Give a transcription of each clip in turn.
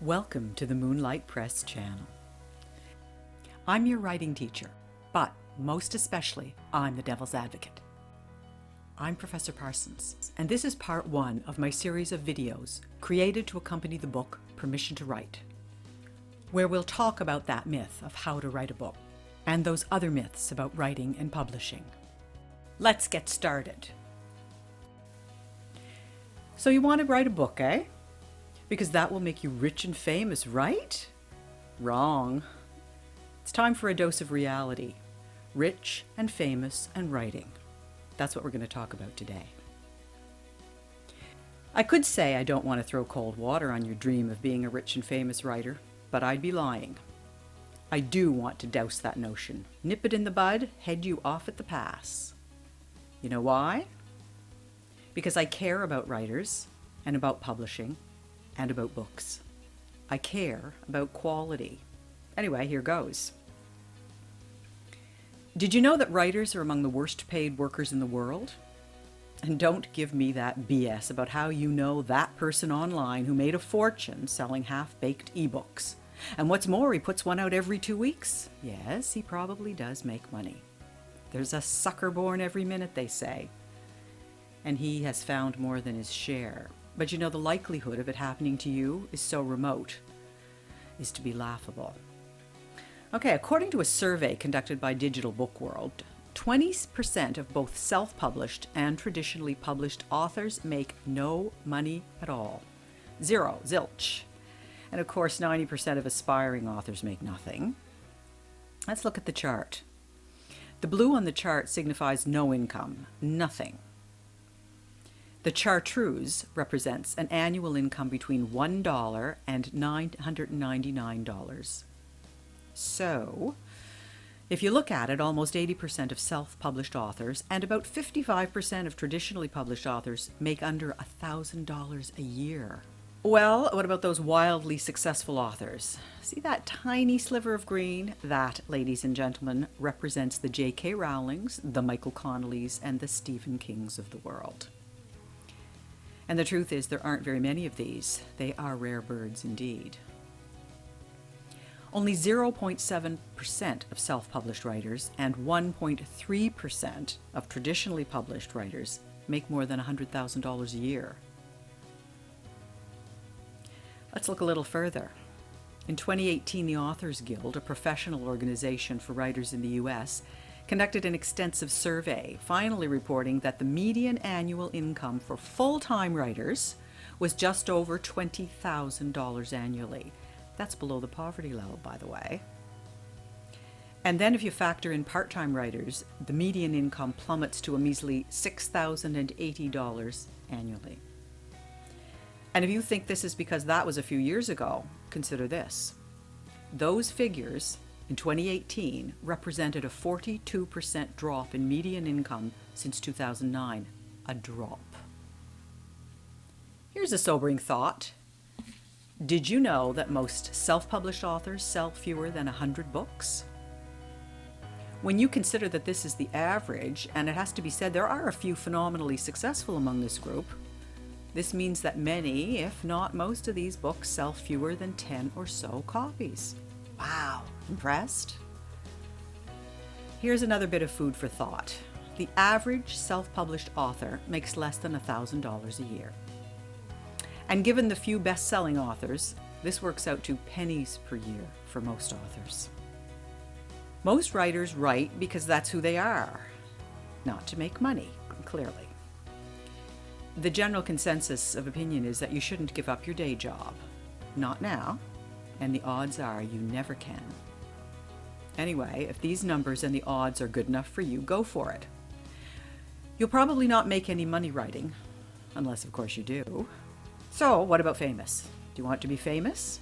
Welcome to the Moonlight Press channel. I'm your writing teacher, but most especially, I'm the devil's advocate. I'm Professor Parsons, and this is part one of my series of videos created to accompany the book Permission to Write, where we'll talk about that myth of how to write a book and those other myths about writing and publishing. Let's get started. So you want to write a book, eh? Because that will make you rich and famous, right? Wrong. It's time for a dose of reality. Rich and famous and writing. That's what we're going to talk about today. I could say I don't want to throw cold water on your dream of being a rich and famous writer, but I'd be lying. I do want to douse that notion, nip it in the bud, head you off at the pass. You know why? Because I care about writers and about publishing and about books. I care about quality. Anyway, here goes. Did you know that writers are among the worst paid workers in the world? And don't give me that BS about how you know that person online who made a fortune selling half-baked ebooks. And what's more, he puts one out every 2 weeks. Yes, he probably does make money. There's a sucker born every minute, they say. And he has found more than his share. But you know, the likelihood of it happening to you is so remote, is to be laughable. Okay, according to a survey conducted by Digital Book World, 20% of both self-published and traditionally published authors make no money at all. Zero, zilch. And of course, 90% of aspiring authors make nothing. Let's look at the chart. The blue on the chart signifies no income, nothing. The chartreuse represents an annual income between $1 and $999. So, if you look at it, almost 80% of self-published authors and about 55% of traditionally published authors make under $1,000 a year. Well, what about those wildly successful authors? See that tiny sliver of green? That, ladies and gentlemen, represents the J.K. Rowlings, the Michael Connollys, and the Stephen Kings of the world. And the truth is, there aren't very many of these. They are rare birds indeed. Only 0.7% of self-published writers and 1.3% of traditionally published writers make more than $100,000 a year. Let's look a little further. In 2018, the Authors Guild, a professional organization for writers in the U.S., conducted an extensive survey, finally reporting that the median annual income for full-time writers was just over $20,000 annually. That's below the poverty level, by the way. And then if you factor in part-time writers, the median income plummets to a measly $6,080 annually. And if you think this is because that was a few years ago, consider this. Those figures in 2018 represented a 42% drop in median income since 2009. A drop. Here's a sobering thought. Did you know that most self-published authors sell fewer than 100 books? When you consider that this is the average, and it has to be said there are a few phenomenally successful among this group, this means that many, if not most of these books sell fewer than 10 or so copies. Wow, impressed? Here's another bit of food for thought. The average self-published author makes less than $1,000 a year. And given the few best-selling authors, this works out to pennies per year for most authors. Most writers write because that's who they are, not to make money, clearly. The general consensus of opinion is that you shouldn't give up your day job. Not now. And the odds are you never can. Anyway, if these numbers and the odds are good enough for you, go for it. You'll probably not make any money writing, unless of course you do. So what about famous? Do you want to be famous?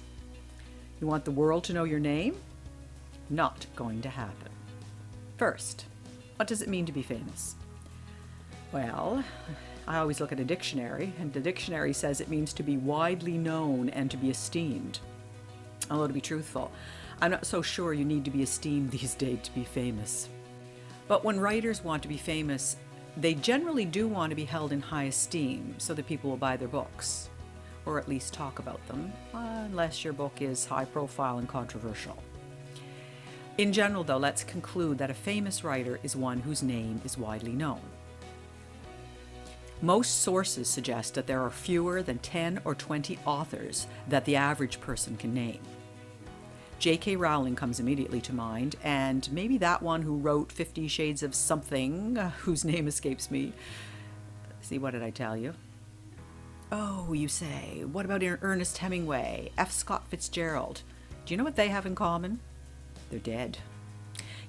You want the world to know your name? Not going to happen. First, what does it mean to be famous? Well, I always look at a dictionary, and the dictionary says it means to be widely known and to be esteemed. Although to be truthful, I'm not so sure you need to be esteemed these days to be famous. But when writers want to be famous, they generally do want to be held in high esteem so that people will buy their books. or at least talk about them, unless your book is high profile and controversial. In general, though, let's conclude that a famous writer is one whose name is widely known. Most sources suggest that there are fewer than 10 or 20 authors that the average person can name. J.K. Rowling comes immediately to mind, and maybe that one who wrote 50 Shades of Something, whose name escapes me. See, what did I tell you? Oh, you say, what about Ernest Hemingway, F. Scott Fitzgerald? Do you know what they have in common? They're dead.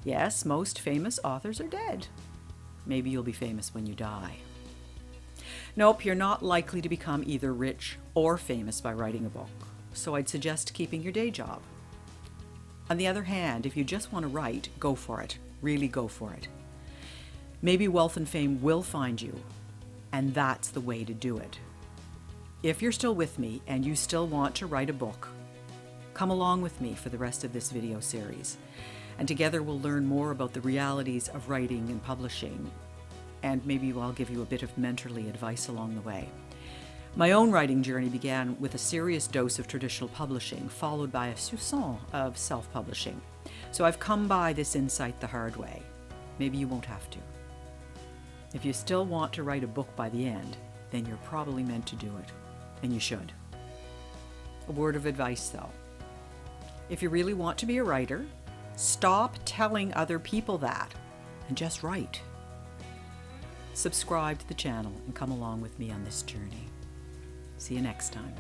Yes, most famous authors are dead. Maybe you'll be famous when you die. Nope, you're not likely to become either rich or famous by writing a book, so I'd suggest keeping your day job. On the other hand, if you just want to write, go for it. Really go for it. Maybe wealth and fame will find you, and that's the way to do it. If you're still with me and you still want to write a book, come along with me for the rest of this video series, and together we'll learn more about the realities of writing and publishing, and maybe I'll give you a bit of mentorly advice along the way. My own writing journey began with a serious dose of traditional publishing, followed by a soupçon of self-publishing. So I've come by this insight the hard way. Maybe you won't have to. If you still want to write a book by the end, then you're probably meant to do it, and you should. A word of advice though. If you really want to be a writer, stop telling other people that and just write. Subscribe to the channel and come along with me on this journey. See you next time.